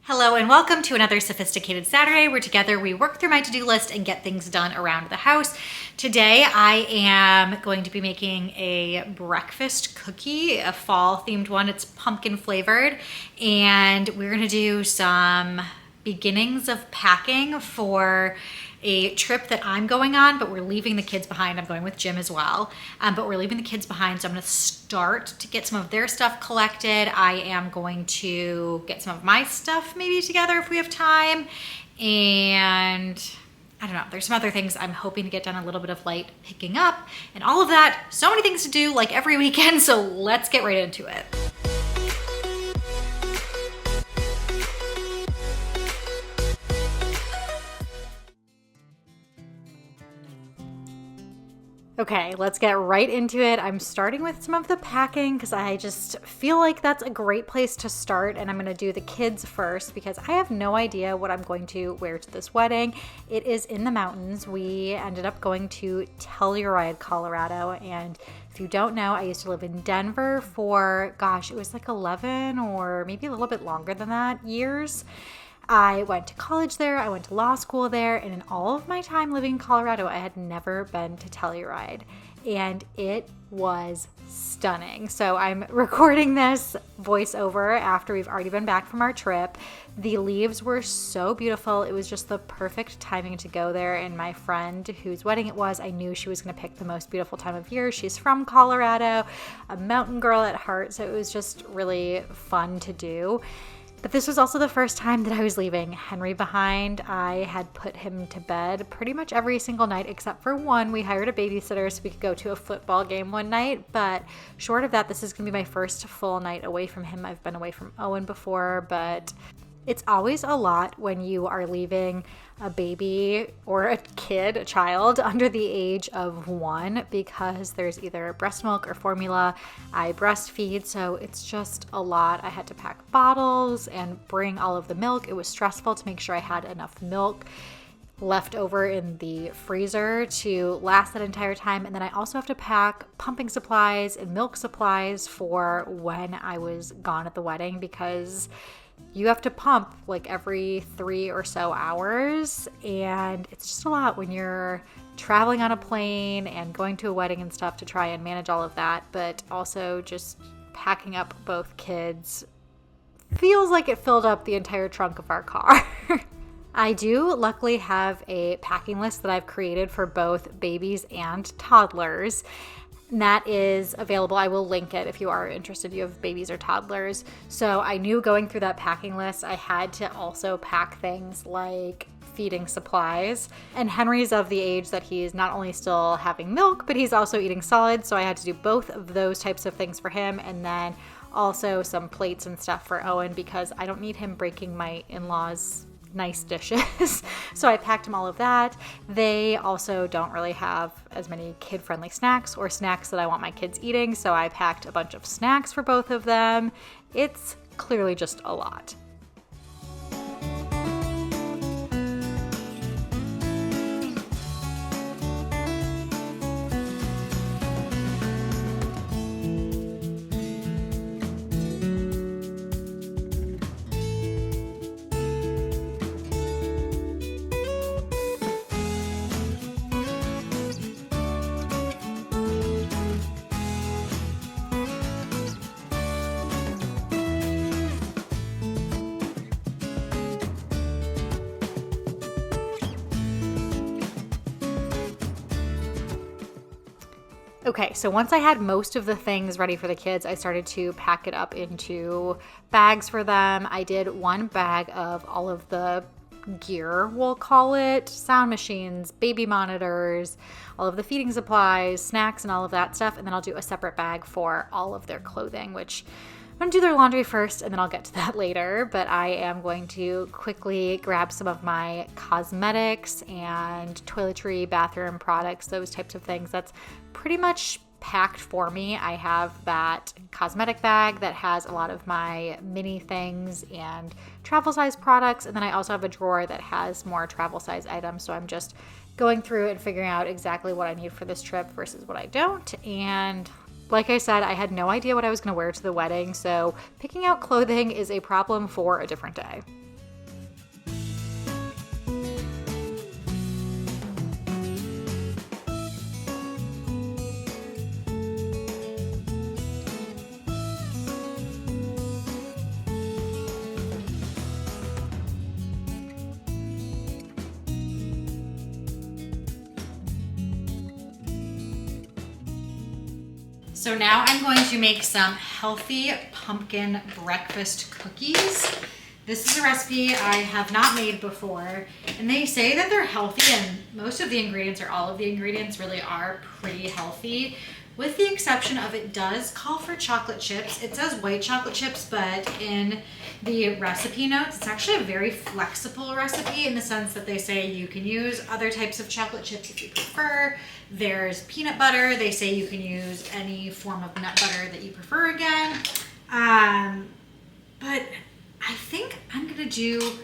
Hello and welcome to another Sophisticated Saturday where together we work through my to-do list and get things done around the house. Today I am going to be making a breakfast cookie, a fall themed one. It's pumpkin flavored, and we're gonna do some beginnings of packing for a trip that I'm going on, but we're leaving the kids behind. I'm going with Jim as well, but we're leaving the kids behind. So I'm gonna start to get some of their stuff collected. I am going to get some of my stuff maybe together if we have time. And I don't know, there's some other things I'm hoping to get done, a little bit of light picking up and all of that. So many things to do like every weekend. So let's get right into it. Okay, let's get right into it. I'm starting with some of the packing because I just feel like that's a great place to start, and I'm going to do the kids first because I have no idea what I'm going to wear to this wedding. It is in the mountains. We ended up going to Telluride, Colorado, and if you don't know, I used to live in Denver for, it was like 11 or maybe a little bit longer than that years. I went to college there, I went to law school there, and in all of my time living in Colorado, I had never been to Telluride, and it was stunning. So I'm recording this voiceover after we've already been back from our trip. The leaves were so beautiful. It was just the perfect timing to go there, and my friend whose wedding it was, I knew she was going to pick the most beautiful time of year. She's from Colorado, a mountain girl at heart, so it was just really fun to do. But this was also the first time that I was leaving Henry behind. I had put him to bed pretty much every single night except for one. We hired a babysitter so we could go to a football game one night. But short of that, this is going to be my first full night away from him. I've been away from Owen before, but it's always a lot when you are leaving a baby or a kid, a child, under the age of 1 because there's either breast milk or formula. I breastfeed, so it's just a lot. I had to pack bottles and bring all of the milk. It was stressful to make sure I had enough milk left over in the freezer to last that entire time. And then I also have to pack pumping supplies and milk supplies for when I was gone at the wedding because you have to pump like every 3 or so hours, and it's just a lot when you're traveling on a plane and going to a wedding and stuff to try and manage all of that, but also just packing up both kids feels like it filled up the entire trunk of our car. I do luckily have a packing list that I've created for both babies and toddlers. And that is available. I will link it if you are interested. You have babies or toddlers. So I knew going through that packing list, I had to also pack things like feeding supplies. And Henry's of the age that he's not only still having milk, but he's also eating solids. So I had to do both of those types of things for him. And then also some plates and stuff for Owen because I don't need him breaking my in-laws' nice dishes. So I packed him all of that. They also don't really have as many kid-friendly snacks or snacks that I want my kids eating, so I packed a bunch of snacks for both of them. It's clearly just a lot. Okay, so once I had most of the things ready for the kids, I started to pack it up into bags for them. I did one bag of all of the gear, we'll call it, sound machines, baby monitors, all of the feeding supplies, snacks, and all of that stuff. And then I'll do a separate bag for all of their clothing, which I'm going to do their laundry first, and then I'll get to that later. But I am going to quickly grab some of my cosmetics and toiletry, bathroom products, those types of things. That's pretty much packed for me. I have that cosmetic bag that has a lot of my mini things and travel size products. And then I also have a drawer that has more travel size items. So I'm just going through and figuring out exactly what I need for this trip versus what I don't. And like I said, I had no idea what I was going to wear to the wedding. So picking out clothing is a problem for a different day. So now I'm going to make some healthy pumpkin breakfast cookies. This is a recipe I have not made before, and they say that they're healthy, and most of the ingredients, or all of the ingredients, really are pretty healthy, with the exception of it does call for chocolate chips. It says white chocolate chips, but in the recipe notes, it's actually a very flexible recipe in the sense that they say you can use other types of chocolate chips if you prefer. There's peanut butter. They say you can use any form of nut butter that you prefer again. But I think I'm gonna do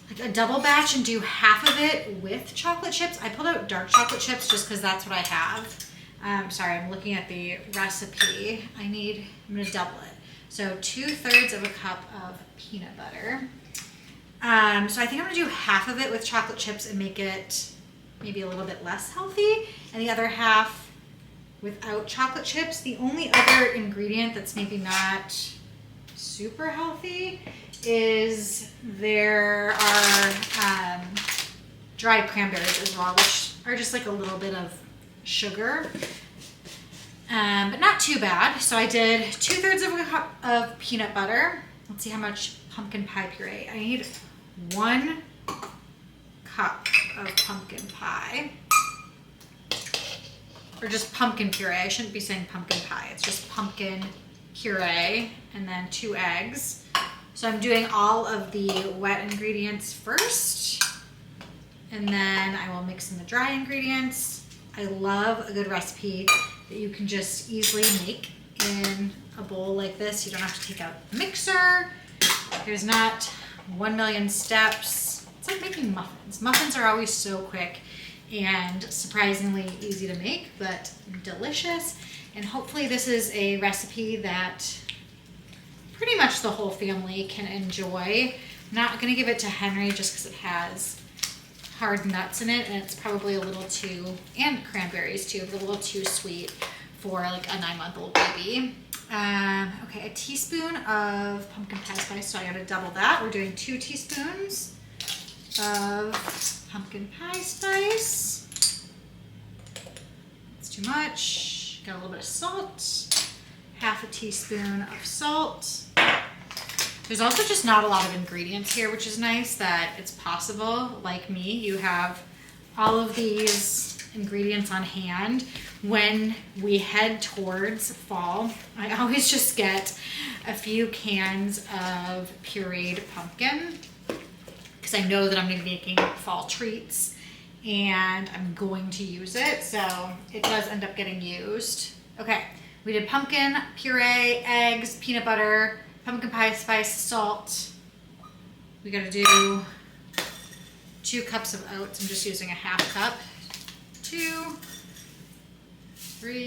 like a double batch and do half of it with chocolate chips. I pulled out dark chocolate chips just because that's what I have. Sorry, I'm looking at the recipe. I'm gonna double it. So 2/3 of a cup of peanut butter. So I think I'm gonna do half of it with chocolate chips and make it maybe a little bit less healthy, and the other half without chocolate chips. The only other ingredient that's maybe not super healthy is there are dried cranberries as well, which are just like a little bit of sugar, but not too bad. So I did 2/3 of a cup of peanut butter. Let's see how much pumpkin pie puree. I need 1 cup of pumpkin pie, or just pumpkin puree. I shouldn't be saying pumpkin pie. It's just pumpkin puree, and then 2 eggs. So I'm doing all of the wet ingredients first, and then I will mix in the dry ingredients. I love a good recipe that you can just easily make in a bowl like this. You don't have to take out the mixer. There's not 1 million steps. It's like making muffins. Muffins are always so quick and surprisingly easy to make, but delicious. And hopefully this is a recipe that pretty much the whole family can enjoy. I'm not gonna give it to Henry just because it has hard nuts in it, and it's probably a little too, and cranberries too, but a little too sweet for like a 9-month-old baby. Okay, a teaspoon of pumpkin pie spice, so I gotta double that. We're doing 2 teaspoons of pumpkin pie spice. That's too much. Got a little bit of salt, half a teaspoon of salt. There's also just not a lot of ingredients here, which is nice that it's possible, like me, you have all of these ingredients on hand. When we head towards fall, I always just get a few cans of pureed pumpkin because I know that I'm going to be making fall treats and I'm going to use it, so it does end up getting used. Okay, we did pumpkin, puree, eggs, peanut butter, pumpkin pie spice, salt. We gotta do 2 cups of oats. I'm just using a half cup. 2, 3.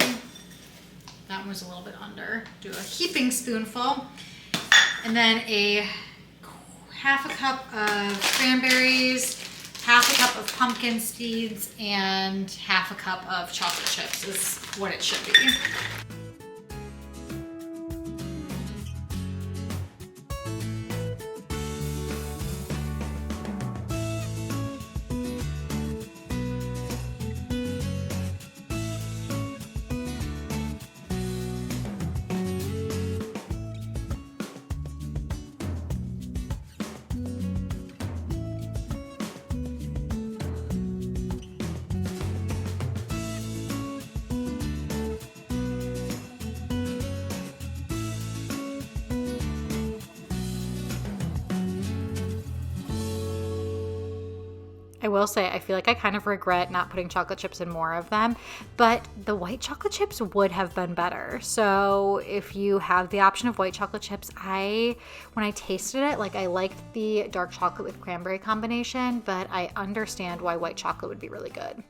That one was a little bit under. Do a heaping spoonful. And then a half a cup of cranberries, half a cup of pumpkin seeds, and half a cup of chocolate chips is what it should be. I will say, I feel like I kind of regret not putting chocolate chips in more of them, but the white chocolate chips would have been better. So if you have the option of white chocolate chips, when I tasted it, like I liked the dark chocolate with cranberry combination, but I understand why white chocolate would be really good.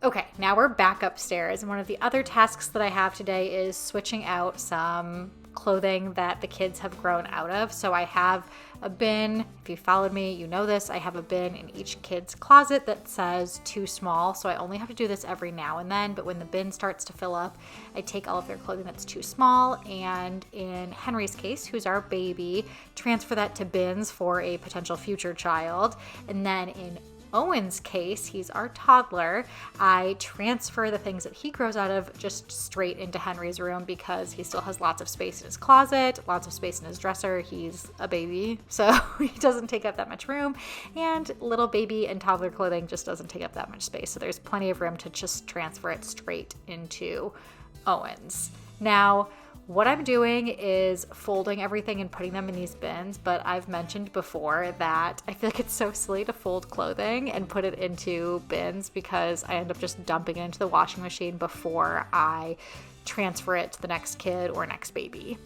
Okay, now we're back upstairs, and one of the other tasks that I have today is switching out some clothing that the kids have grown out of. So I have a bin. If you followed me, you know this. I have a bin in each kid's closet that says too small. So I only have to do this every now and then, but when the bin starts to fill up, I take all of their clothing that's too small, and in Henry's case, who's our baby, transfer that to bins for a potential future child. And then in Owen's case, he's our toddler, I transfer the things that he grows out of just straight into Henry's room because he still has lots of space in his closet, lots of space in his dresser. He's a baby, so he doesn't take up that much room, and little baby and toddler clothing just doesn't take up that much space. So there's plenty of room to just transfer it straight into Owen's. Now, what I'm doing is folding everything and putting them in these bins, but I've mentioned before that I feel like it's so silly to fold clothing and put it into bins because I end up just dumping it into the washing machine before I transfer it to the next kid or next baby.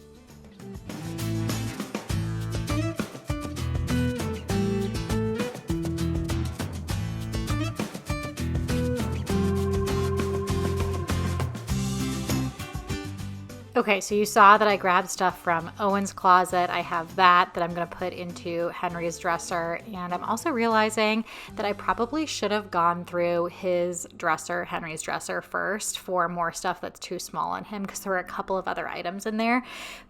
Okay, so you saw that I grabbed stuff from Owen's closet. I have that I'm going to put into Henry's dresser. And I'm also realizing that I probably should have gone through his dresser, Henry's dresser first for more stuff that's too small on him because there were a couple of other items in there.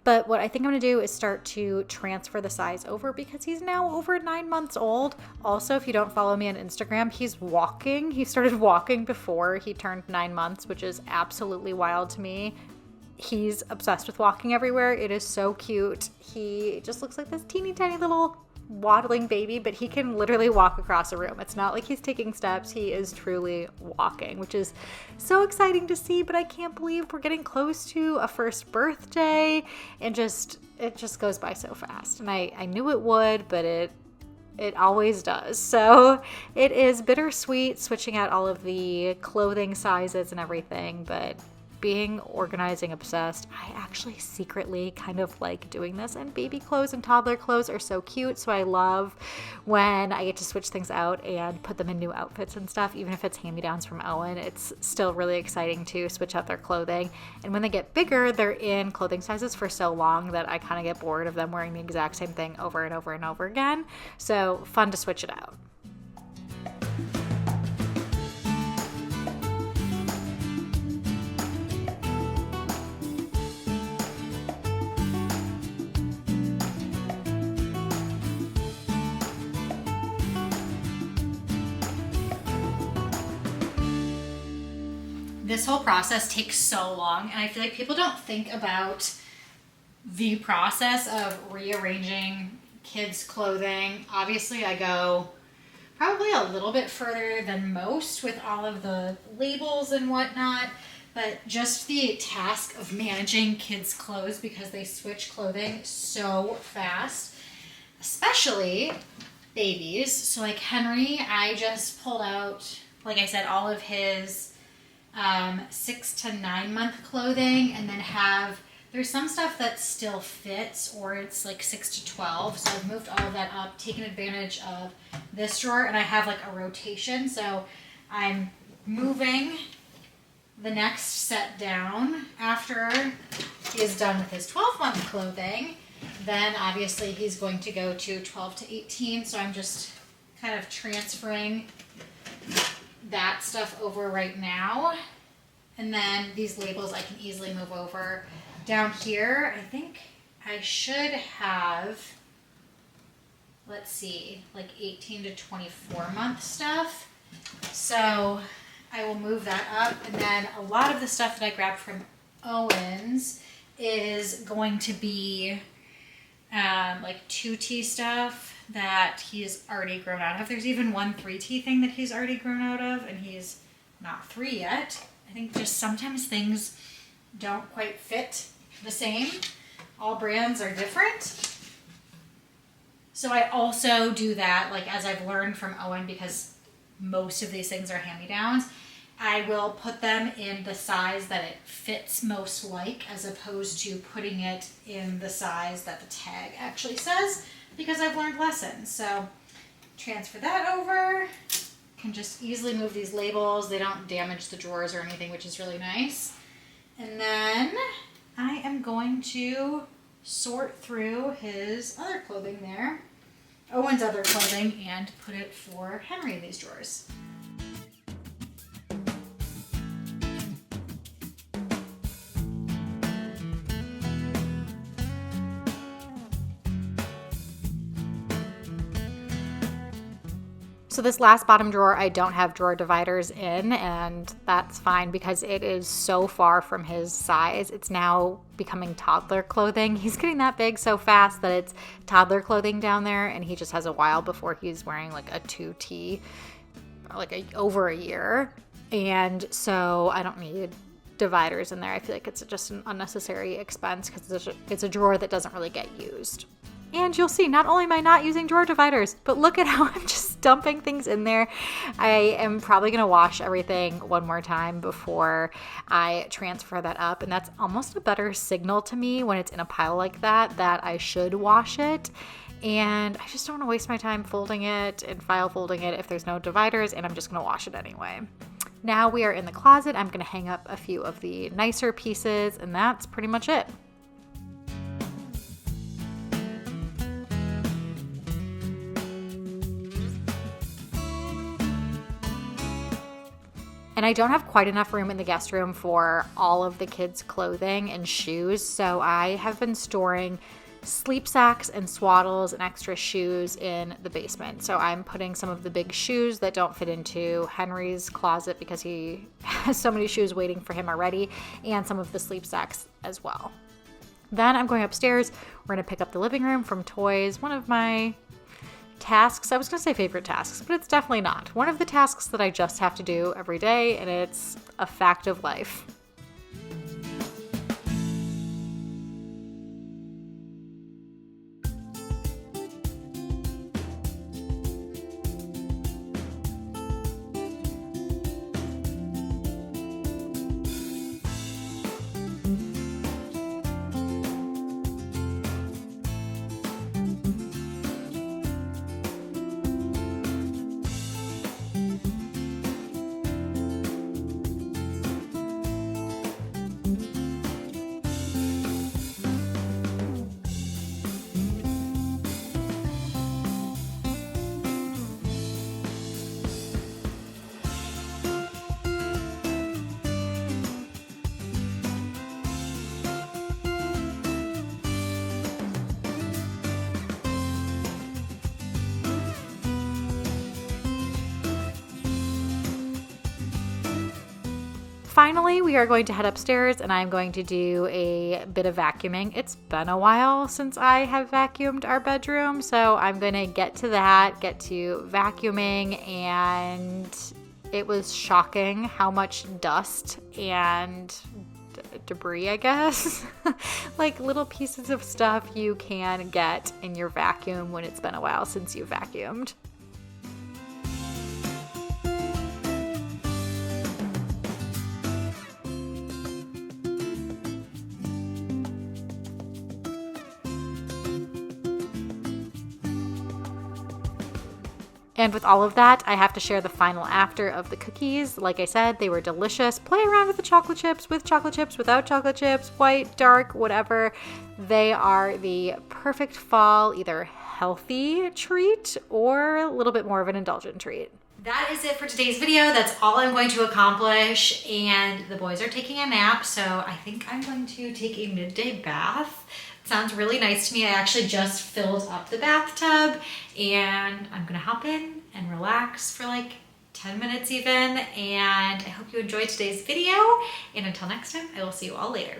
But what I think I'm going to do is start to transfer the size over because he's now over 9 months old. Also, if you don't follow me on Instagram, he's walking. He started walking before he turned 9 months, which is absolutely wild to me. He's obsessed with walking everywhere. It is so cute. He just looks like this teeny tiny little waddling baby, but he can literally walk across a room. It's not like he's taking steps. He is truly walking, which is so exciting to see, but I can't believe we're getting close to a first birthday, and it just goes by so fast. And I knew it would, but it always does. So it is bittersweet switching out all of the clothing sizes and everything, but being organizing obsessed, I actually secretly kind of like doing this, and baby clothes and toddler clothes are so cute. So I love when I get to switch things out and put them in new outfits and stuff. Even if it's hand-me-downs from Owen, it's still really exciting to switch out their clothing. And when they get bigger, they're in clothing sizes for so long that I kind of get bored of them wearing the exact same thing over and over and over again. So fun to switch it out. This whole process takes so long, and I feel like people don't think about the process of rearranging kids' clothing. Obviously, I go probably a little bit further than most with all of the labels and whatnot, but just the task of managing kids' clothes because they switch clothing so fast, especially babies. So like Henry, I just pulled out, like I said, all of his 6 to 9 month clothing, and then there's some stuff that still fits, or it's like 6 to 12. So I've moved all of that up, taken advantage of this drawer, and I have like a rotation. So I'm moving the next set down after he is done with his 12 month clothing. Then obviously he's going to go to 12 to 18. So I'm just kind of transferring that stuff over right now. And then these labels I can easily move over. Down here, I think I should have, let's see, like 18 to 24 month stuff. So I will move that up. And then a lot of the stuff that I grabbed from Owen's is going to be like 2T stuff that he's already grown out of. There's even one 3T thing that he's already grown out of, and he's not 3 yet. I think just sometimes things don't quite fit the same. All brands are different. So I also do that, like as I've learned from Owen, because most of these things are hand-me-downs, I will put them in the size that it fits most like, as opposed to putting it in the size that the tag actually says, because I've learned lessons. So transfer that over. Can just easily move these labels. They don't damage the drawers or anything, which is really nice. And then I am going to sort through his other clothing there, Owen's other clothing, and put it for Henry in these drawers. So this last bottom drawer, I don't have drawer dividers in, and that's fine because it is so far from his size. It's now becoming toddler clothing. He's getting that big so fast that it's toddler clothing down there, and he just has a while before he's wearing like a 2T, over a year. And so I don't need dividers in there. I feel like it's just an unnecessary expense because it's a drawer that doesn't really get used. And you'll see, not only am I not using drawer dividers, but look at how I'm just dumping things in there. I am probably going to wash everything one more time before I transfer that up. And that's almost a better signal to me when it's in a pile like that I should wash it. And I just don't want to waste my time folding it and file folding it if there's no dividers, and I'm just going to wash it anyway. Now we are in the closet. I'm going to hang up a few of the nicer pieces, and that's pretty much it. And I don't have quite enough room in the guest room for all of the kids' clothing and shoes, so I have been storing sleep sacks and swaddles and extra shoes in the basement. So I'm putting some of the big shoes that don't fit into Henry's closet because he has so many shoes waiting for him already, and some of the sleep sacks as well. Then I'm going upstairs. We're going to pick up the living room from toys. One of my tasks, I was going to say favorite tasks, but it's definitely not. One of the tasks that I just have to do every day, and it's a fact of life. Finally, we are going to head upstairs and I'm going to do a bit of vacuuming. It's been a while since I have vacuumed our bedroom, so I'm going to get to vacuuming, and it was shocking how much dust and debris, I guess, like little pieces of stuff you can get in your vacuum when it's been a while since you vacuumed. And with all of that, I have to share the final after of the cookies. Like I said, they were delicious. Play around with the chocolate chips, without chocolate chips, white, dark, whatever. They are the perfect fall, either healthy treat or a little bit more of an indulgent treat. That is it for today's video. That's all I'm going to accomplish. And the boys are taking a nap, so I think I'm going to take a midday bath. Sounds really nice to me. I actually just filled up the bathtub, and I'm gonna hop in and relax for like 10 minutes even. And I hope you enjoyed today's video. And until next time, I will see you all later.